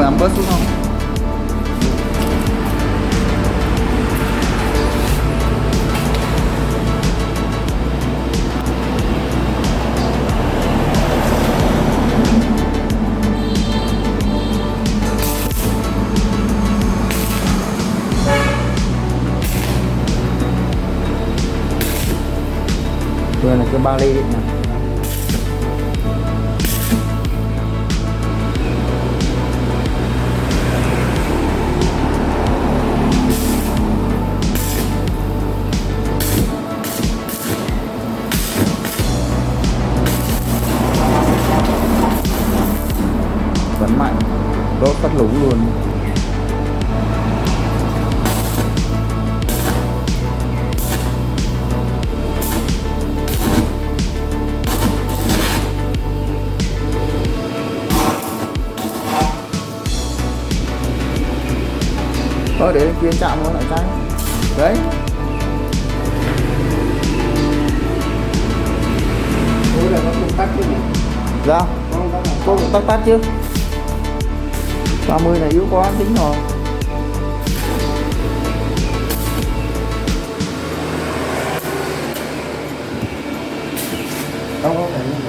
giảm bớt xuống không? Đây là cái ba ly này. Vẫn mạnh, đốt cắt lũ luôn. Để lên kia chạm nó lại cháy đấy. Ủa là có công tắc chứ nhỉ? Dạ có công tắc chứ. 30 này yếu quá tính rồi. Không có thể